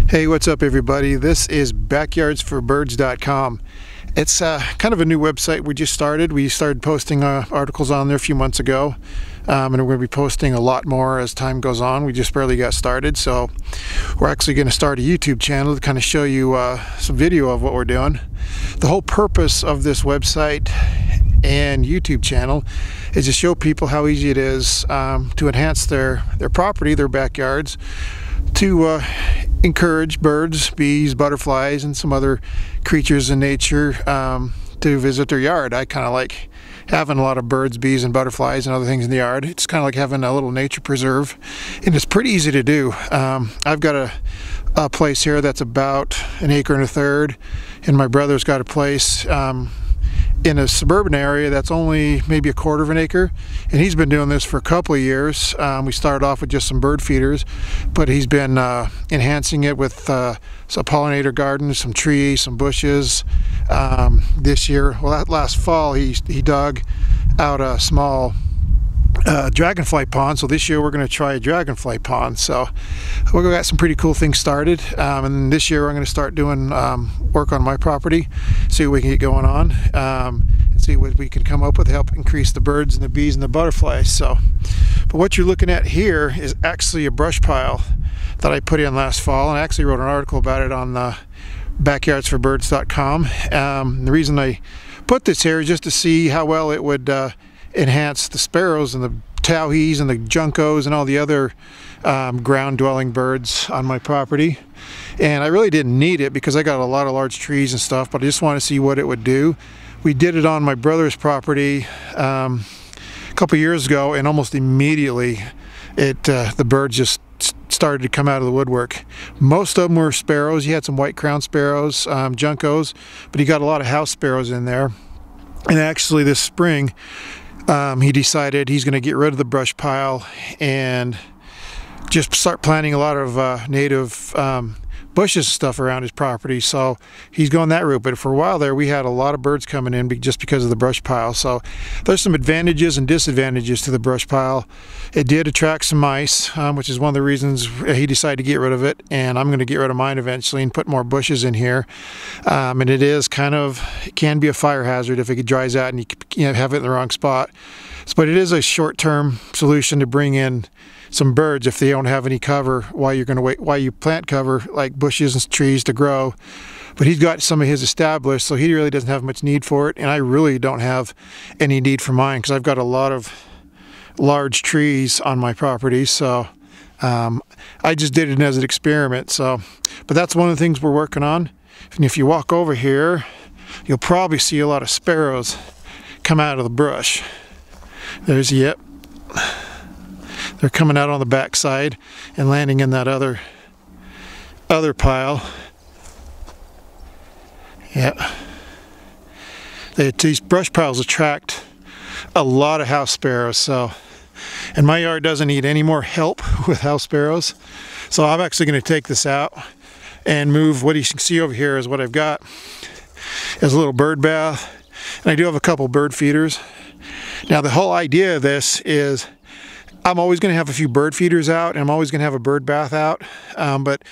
Hey, what's up everybody? This is backyardsforbirds.com. It's kind of a new website we just started. We started posting articles on there a few months ago, and we're going to be posting a lot more as time goes on. We just barely got started, so we're actually going to start a YouTube channel to kind of show you some video of what we're doing. The whole purpose of this website and YouTube channel is to show people how easy it is to enhance their property, their backyards, to encourage birds, bees, butterflies, and some other creatures in nature to visit their yard. I kind of like having a lot of birds, bees, and butterflies and other things in the yard. It's kind of like having a little nature preserve, and it's pretty easy to do. I've got a place here that's about 1.5 acres, and my brother's got a place in a suburban area that's only maybe 1/4 acre, and he's been doing this for a couple of years. We started off with just some bird feeders, but he's been enhancing it with some pollinator gardens, some trees, some bushes. This year, well, that last fall, he dug out a small dragonfly pond. So this year we're going to try a dragonfly pond. So we've got some pretty cool things started, and this year I'm going to start doing work on my property, see what we can get going on, and see what we can come up with to help increase the birds and the bees and the butterflies. So, but what you're looking at here is actually a brush pile that I put in last fall, and I actually wrote an article about it on backyardsforbirds.com. The reason I put this here is just to see how well it would enhance the sparrows and the towhees and the juncos and all the other ground-dwelling birds on my property. And I really didn't need it because I got a lot of large trees and stuff, but I just want to see what it would do. We did it on my brother's property a couple years ago, and almost immediately the birds just started to come out of the woodwork. Most of them were sparrows. He had some white crowned sparrows, juncos, but he got a lot of house sparrows in there. And actually this spring, he decided he's going to get rid of the brush pile and just start planting a lot of native bushes and stuff around his property. So he's going that route. But for a while there, we had a lot of birds coming in just because of the brush pile. So there's some advantages and disadvantages to the brush pile. It did attract some mice, which is one of the reasons he decided to get rid of it. And I'm going to get rid of mine eventually and put more bushes in here. And it can be a fire hazard if it dries out and you have it in the wrong spot. But it is a short-term solution to bring in some birds if they don't have any cover while you plant cover like bushes and trees to grow. But he's got some of his established, so he really doesn't have much need for it, and I really don't have any need for mine because I've got a lot of large trees on my property. So I just did it as an experiment. So, but that's one of the things we're working on. And if you walk over here, you'll probably see a lot of sparrows come out of the brush. Yep. They're coming out on the back side and landing in that other pile. Yeah. These brush piles attract a lot of house sparrows. So, and my yard doesn't need any more help with house sparrows. So I'm actually going to take this out and move. What you can see over here is what I've got is a little bird bath. And I do have a couple bird feeders. Now the whole idea of this is I'm always going to have a few bird feeders out, and I'm always going to have a bird bath out, but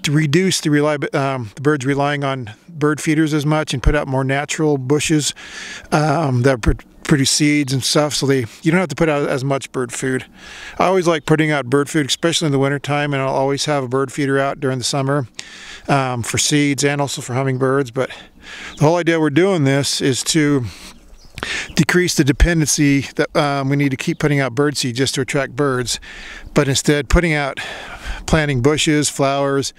to reduce the birds relying on bird feeders as much and put out more natural bushes that produce seeds and stuff, so you don't have to put out as much bird food. I always like putting out bird food, especially in the winter time, and I'll always have a bird feeder out during the summer for seeds and also for hummingbirds. But the whole idea we're doing this is to decrease the dependency that we need to keep putting out bird seed just to attract birds, but instead planting bushes, flowers,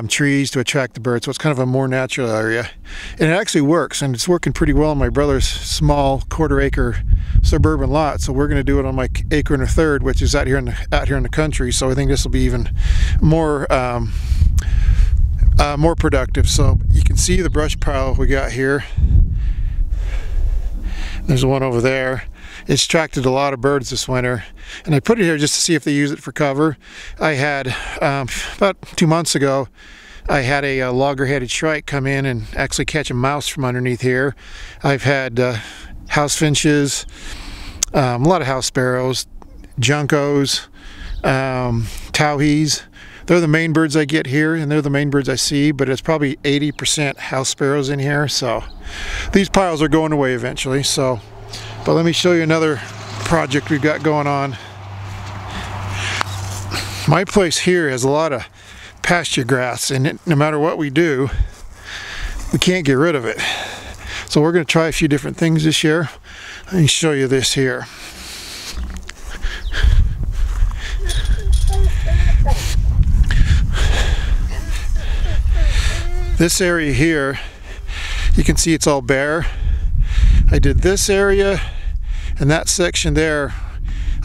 trees to attract the birds. So it's kind of a more natural area, and it actually works, and it's working pretty well on my brother's small 1/4 acre suburban lot. So we're going to do it on my 1.5 acres, which is out here in the country. So I think this will be even more more productive. So you can see the brush pile we got here. There's one over there. It's attracted a lot of birds this winter, and I put it here just to see if they use it for cover. I had about 2 months ago, I had a logger-headed shrike come in and actually catch a mouse from underneath here. I've had house finches, a lot of house sparrows, juncos, towhees, They're the main birds I get here, and they're the main birds I see, but it's probably 80% house sparrows in here, so these piles are going away eventually. So, but let me show you another project we've got going on. My place here has a lot of pasture grass, and no matter what we do, we can't get rid of it. So we're going to try a few different things this year. Let me show you this here. This area here, you can see it's all bare. I did this area and that section there.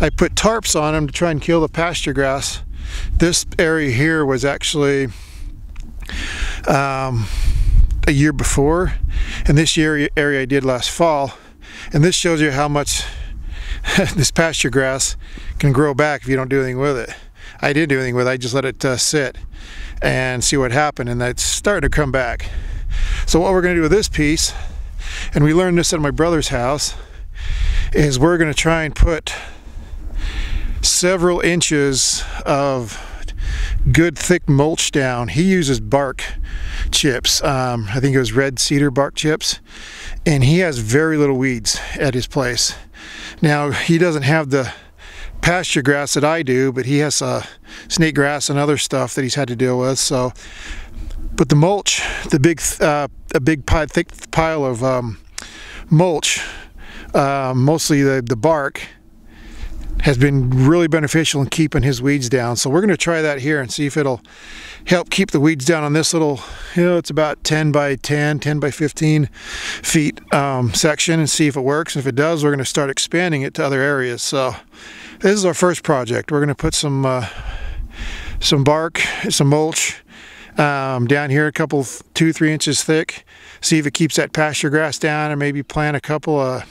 I put tarps on them to try and kill the pasture grass. This area here was actually a year before, and this area I did last fall. And this shows you how much this pasture grass can grow back if you don't do anything with it. I didn't do anything with it, I just let it sit and see what happened, and it's starting to come back. So what we're going to do with this piece, and we learned this at my brother's house, is we're going to try and put several inches of good thick mulch down. He uses bark chips, I think it was red cedar bark chips, and he has very little weeds at his place. Now he doesn't have the pasture grass that I do, but he has snake grass and other stuff that he's had to deal with. So, but the mulch, the big thick pile of mulch, mostly the bark, has been really beneficial in keeping his weeds down. So we're going to try that here and see if it'll help keep the weeds down on this little, it's about 10 by 10, 10 by 15 feet section, and see if it works. And if it does, we're going to start expanding it to other areas. So this is our first project. We're going to put some bark, some mulch down here, a couple 2-3 inches thick, see if it keeps that pasture grass down, and maybe plant a couple of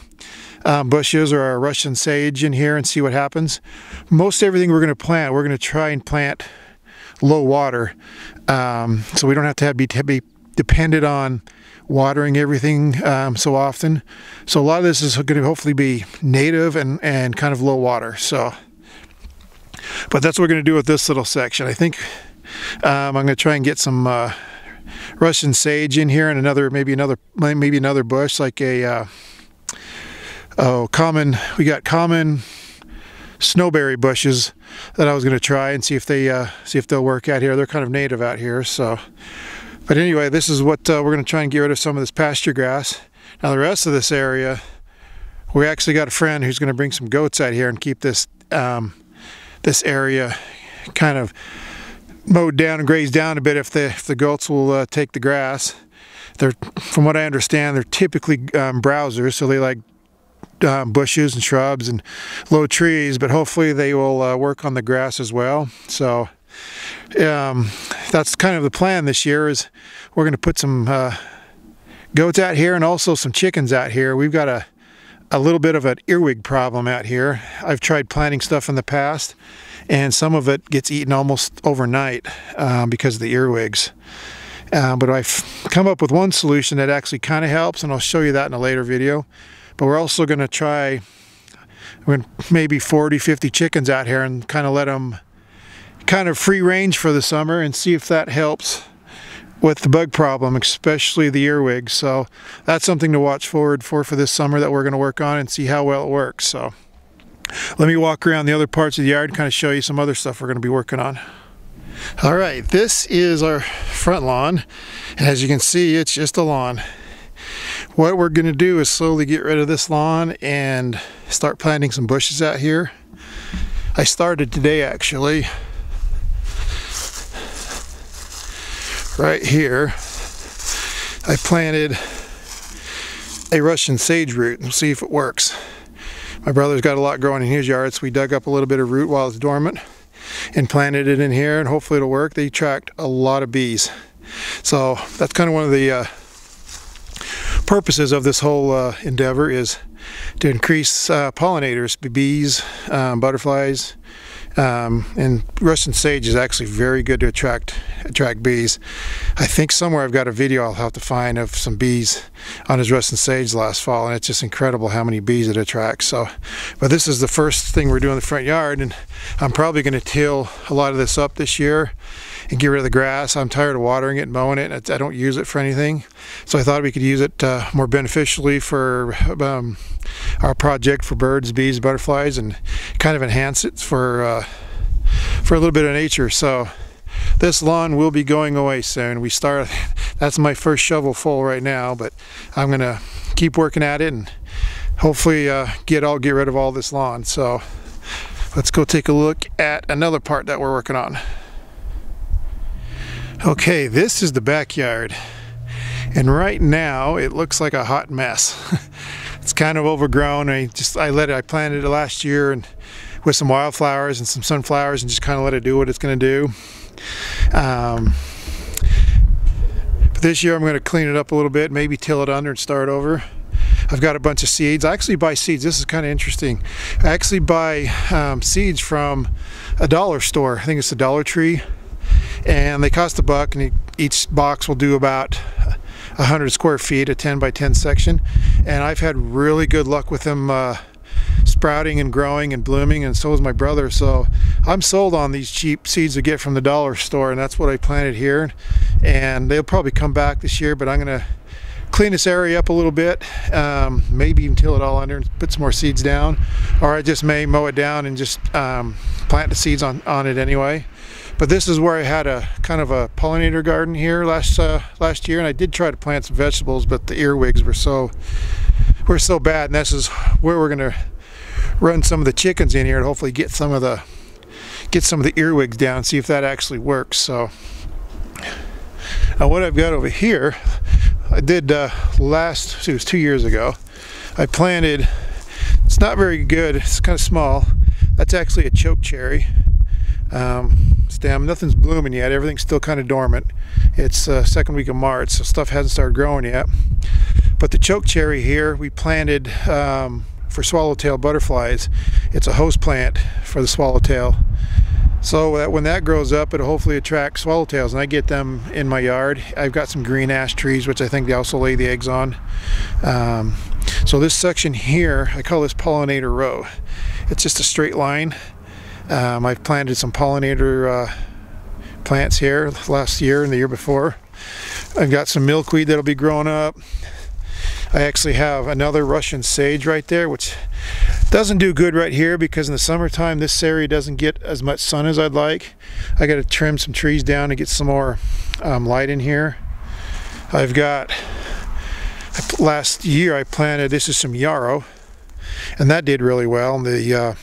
bushes or a Russian sage in here and see what happens. Most everything we're going to plant, we're going to try and plant low water, so we don't have to be dependent on watering everything so often. So a lot of this is going to hopefully be native and kind of low water. So, but that's what we're going to do with this little section. I think I'm going to try and get some Russian sage in here, and maybe another bush, like a we got common snowberry bushes that I was going to try and see if they'll work out here. They're kind of native out here. So, but anyway, this is what we're going to try and get rid of some of this pasture grass. Now the rest of this area, we actually got a friend who's going to bring some goats out here and keep this this area kind of mowed down and grazed down a bit if the goats will take the grass. From what I understand, they're typically browsers, so they like bushes and shrubs and low trees, but hopefully they will work on the grass as well. So that's kind of the plan this year, is we're going to put some goats out here and also some chickens out here. We've got a little bit of an earwig problem out here. I've tried planting stuff in the past, and some of it gets eaten almost overnight because of the earwigs. But I've come up with one solution that actually kind of helps, and I'll show you that in a later video. But we're also going to try maybe 40-50 chickens out here and kind of let them kind of free range for the summer and see if that helps with the bug problem, especially the earwigs. So that's something to watch forward for this summer that we're going to work on and see how well it works. So let me walk around the other parts of the yard and kind of show you some other stuff we're going to be working on. All right, this is our front lawn, and as you can see, it's just a lawn. What we're going to do is slowly get rid of this lawn and start planting some bushes out here. I started today, actually. Right here, I planted a Russian sage root, and we'll see if it works. My brother's got a lot growing in his yard, so we dug up a little bit of root while it's dormant and planted it in here, and hopefully it'll work. They attract a lot of bees. So that's kind of one of the purposes of this whole endeavor, is to increase pollinators, bees, butterflies, And Russian sage is actually very good to attract bees. I think somewhere I've got a video I'll have to find of some bees on his Russian sage last fall, and it's just incredible how many bees it attracts. So, but this is the first thing we're doing in the front yard, and I'm probably going to till a lot of this up this year and get rid of the grass. I'm tired of watering it and mowing it, and I don't use it for anything. So I thought we could use it more beneficially for our project for birds, bees, butterflies, and kind of enhance it for a little bit of nature. So this lawn will be going away soon. That's my first shovel full right now, but I'm gonna keep working at it and hopefully get rid of all this lawn. So let's go take a look at another part that we're working on. Okay, this is the backyard, and right now it looks like a hot mess. It's kind of overgrown. I planted it last year and with some wildflowers and some sunflowers, and just kind of let it do what it's going to do. But this year I'm going to clean it up a little bit, maybe till it under and start over. I've got a bunch of seeds. I actually buy seeds. This is kind of interesting. I actually buy seeds from a dollar store. I think it's the Dollar Tree, and they cost $1, and each box will do about 100 square feet, a 10 by 10 section, and I've had really good luck with them sprouting and growing and blooming, and so is my brother. So I'm sold on these cheap seeds we get from the dollar store, and that's what I planted here, and they'll probably come back this year. But I'm gonna clean this area up a little bit, maybe even till it all under and put some more seeds down, or I just may mow it down and just plant the seeds on it anyway. But this is where I had a kind of a pollinator garden here last year, and I did try to plant some vegetables, but the earwigs were so bad. And this is where we're gonna run some of the chickens in here and hopefully get some of the earwigs down, see if that actually works. So what I've got over here, I did it was 2 years ago. I planted, it's not very good, it's kind of small. That's actually a choke cherry stem. Nothing's blooming yet, everything's still kind of dormant. It's second week of March, so stuff hasn't started growing yet. But the choke cherry here we planted for swallowtail butterflies. It's a host plant for the swallowtail, so that when that grows up, it'll hopefully attract swallowtails, and I get them in my yard. I've got some green ash trees, which I think they also lay the eggs on. So this section here, I call this Pollinator Row. It's just a straight line. I've planted some pollinator plants here last year and the year before. I've got some milkweed that'll be growing up. I actually have another Russian sage right there, which doesn't do good right here because in the summertime this area doesn't get as much sun as I'd like. I got to trim some trees down to get some more light in here. I've got, last year I planted, this is some yarrow, and that did really well. The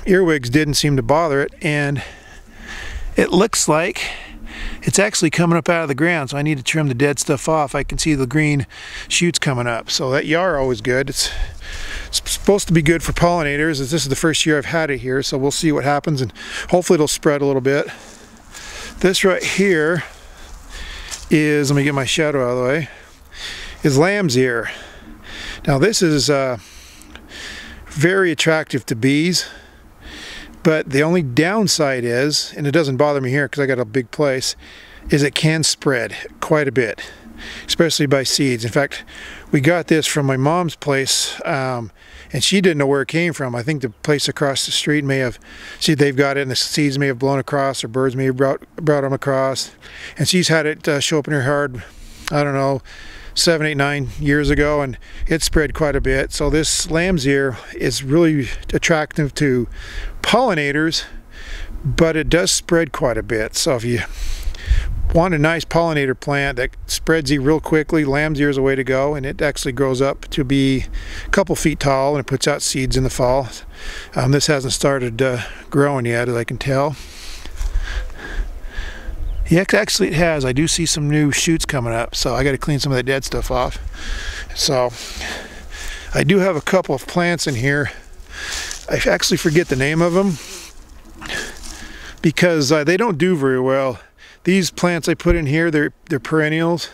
earwigs didn't seem to bother it, and it looks like it's actually coming up out of the ground, so I need to trim the dead stuff off. I can see the green shoots coming up, so that yarrow is good. It's supposed to be good for pollinators, as this is the first year I've had it here, so we'll see what happens, and hopefully it'll spread a little bit. This right here is, let me get my shadow out of the way, is lamb's ear. Now this is very attractive to bees, but the only downside is, and it doesn't bother me here because I got a big place, is it can spread quite a bit, especially by seeds. In fact, we got this from my mom's place, and she didn't know where it came from. I think the place across the street may have, see, they've got it and the seeds may have blown across, or birds may have brought them across, and she's had it show up in her yard, I don't know, 7, 8, 9 years ago, and it spread quite a bit. So this lamb's ear is really attractive to pollinators, but it does spread quite a bit. So if you want a nice pollinator plant that spreads real quickly, lamb's ear is a way to go, and it actually grows up to be a couple feet tall, and it puts out seeds in the fall. This hasn't started growing yet, as I can tell. Yeah, actually it has. I do see some new shoots coming up, so I got to clean some of that dead stuff off. So I do have a couple of plants in here. I actually forget the name of them because they don't do very well. These plants I put in here, they're perennials,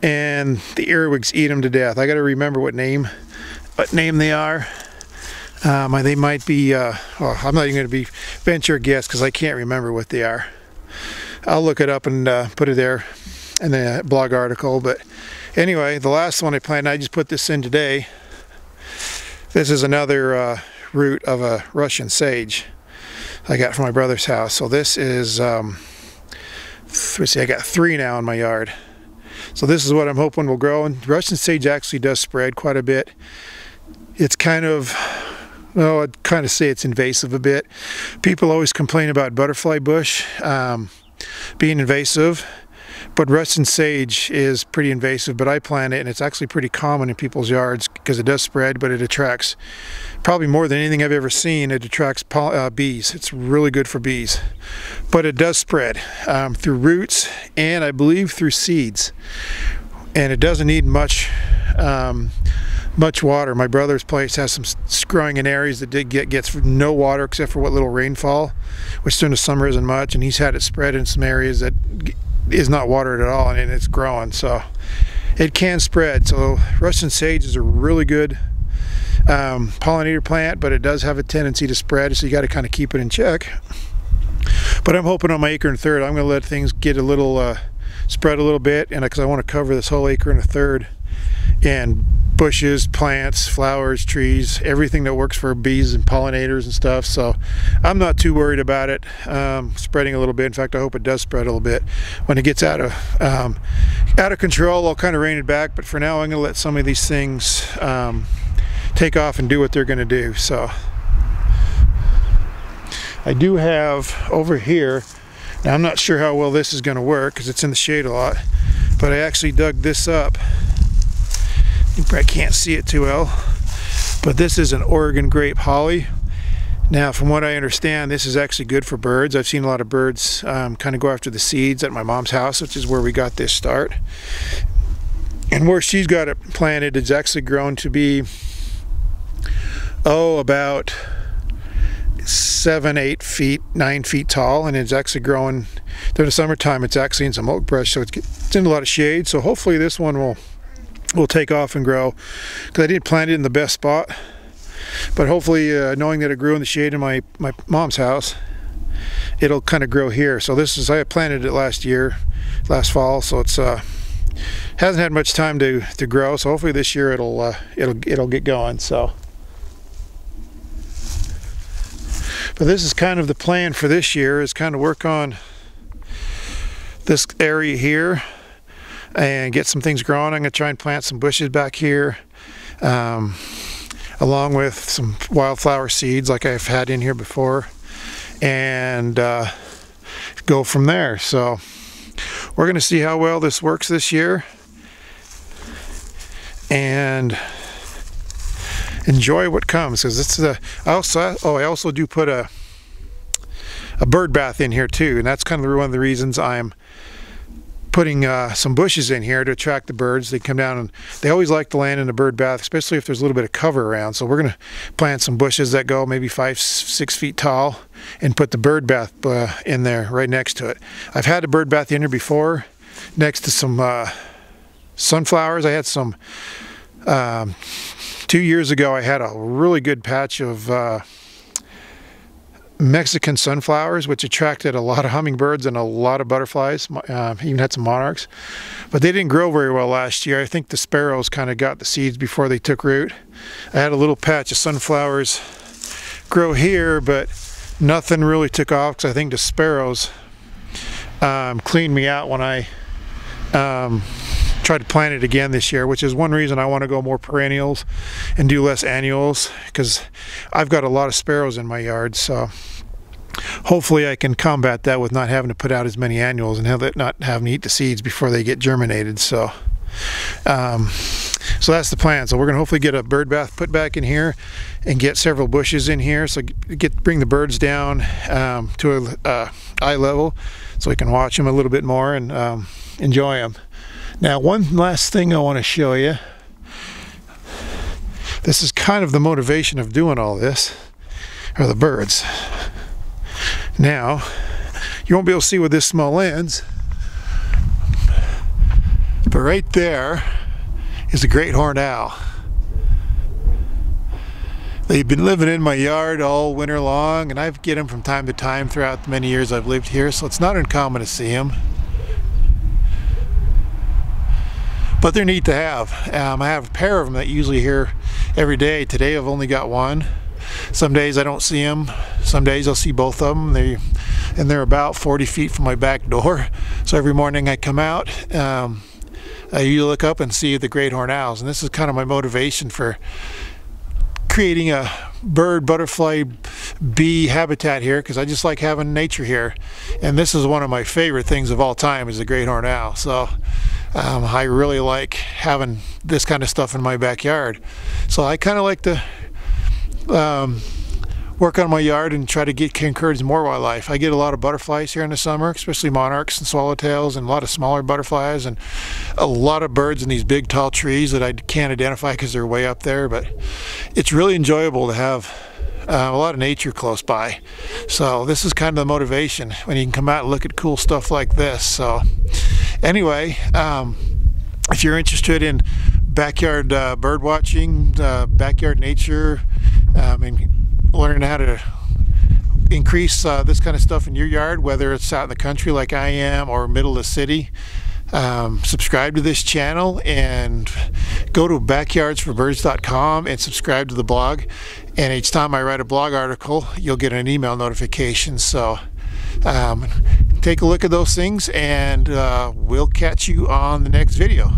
and the earwigs eat them to death. I got to remember what name they are. They might be, well, I'm not even going to be venture a guess because I can't remember what they are. I'll look it up and put it there in the blog article. But anyway, the last one I planted, I just put this in today. This is another root of a Russian sage I got from my brother's house. So this is, let's see, I got 3 now in my yard. So this is what I'm hoping will grow. And Russian sage actually does spread quite a bit. It's kind of, well, I'd kind of say it's invasive a bit. People always complain about butterfly bush being invasive, but Russian sage is pretty invasive. But I plant it, and it's actually pretty common in people's yards because it does spread, but it attracts, probably more than anything I've ever seen, it attracts bees. It's really good for bees. But it does spread through roots and I believe through seeds. And it doesn't need much water. My brother's place has some growing in areas that gets no water except for what little rainfall, which during the summer isn't much, and he's had it spread in some areas that is not watered at all, and it's growing, so it can spread. So Russian sage is a really good pollinator plant, but it does have a tendency to spread, so you got to kind of keep it in check. But I'm hoping on my 1 1/3 I'm going to let things get a little spread a little bit, and because I want to cover this whole 1 1/3 and bushes, plants, flowers, trees, everything that works for bees and pollinators and stuff. So I'm not too worried about it spreading a little bit. In fact, I hope it does spread a little bit. When it gets out of control, I'll kind of rein it back, but for now I'm going to let some of these things take off and do what they're going to do. So I do have over here, now I'm not sure how well this is going to work because it's in the shade a lot, but I actually dug this up. You probably can't see it too well, but this is an Oregon grape holly. Now, from what I understand, this is actually good for birds. I've seen a lot of birds kind of go after the seeds at my mom's house, which is where we got this start. And where she's got it planted, it's actually grown to be, about 7, 8 feet, 9 feet tall, and it's actually growing during the summertime. It's actually in some oak brush, so it's in a lot of shade. So hopefully this one will take off and grow, because I didn't plant it in the best spot, but hopefully knowing that it grew in the shade in my mom's house, it'll kind of grow here. So this is, I planted it last fall, so it's hasn't had much time to grow, so hopefully this year it'll get going. So but this is kind of the plan for this year, is kind of work on this area here and get some things growing. I'm going to try and plant some bushes back here, along with some wildflower seeds like I've had in here before, and go from there. So we're going to see how well this works this year and enjoy what comes, because this is I also do put a bird bath in here too, and that's kind of one of the reasons I'm putting some bushes in here to attract the birds. They come down and they always like to land in a bird bath, especially if there's a little bit of cover around. So we're going to plant some bushes that go maybe 5, 6 feet tall and put the bird bath in there right next to it. I've had a bird bath in here before next to some sunflowers. I had some 2 years ago. I had a really good patch of Mexican sunflowers, which attracted a lot of hummingbirds and a lot of butterflies. Even had some monarchs, but they didn't grow very well last year. I think the sparrows kind of got the seeds before they took root. I had a little patch of sunflowers grow here, but nothing really took off because I think the sparrows cleaned me out when I tried to plant it again this year, which is one reason I want to go more perennials and do less annuals, because I've got a lot of sparrows in my yard. So hopefully I can combat that with not having to put out as many annuals and not having to eat the seeds before they get germinated. So so that's the plan. So we're going to hopefully get a bird bath put back in here and get several bushes in here, so bring the birds down to eye level so we can watch them a little bit more and enjoy them. Now, one last thing I want to show you. This is kind of the motivation of doing all this, are the birds. Now, you won't be able to see with this small lens, but right there is a great horned owl. They've been living in my yard all winter long, and I get them from time to time throughout the many years I've lived here, so it's not uncommon to see them. But they're neat to have. I have a pair of them that usually here every day. Today I've only got one. Some days I don't see them. Some days I'll see both of them. They're about 40 feet from my back door. So every morning I come out, you look up and see the great horned owls, and this is kind of my motivation for creating a bird, butterfly, bee habitat here, because I just like having nature here, and this is one of my favorite things of all time is the great horned owl. So I really like having this kind of stuff in my backyard. So I kind of like to work on my yard and try to encourage more wildlife. I get a lot of butterflies here in the summer, especially monarchs and swallowtails, and a lot of smaller butterflies, and a lot of birds in these big tall trees that I can't identify because they're way up there. But it's really enjoyable to have a lot of nature close by. So this is kind of the motivation when you can come out and look at cool stuff like this. So anyway, if you're interested in backyard bird watching, backyard nature, and learning how to increase this kind of stuff in your yard, whether it's out in the country like I am or middle of the city, subscribe to this channel and go to backyardsforbirds.com and subscribe to the blog, and each time I write a blog article you'll get an email notification. So take a look at those things, and we'll catch you on the next video.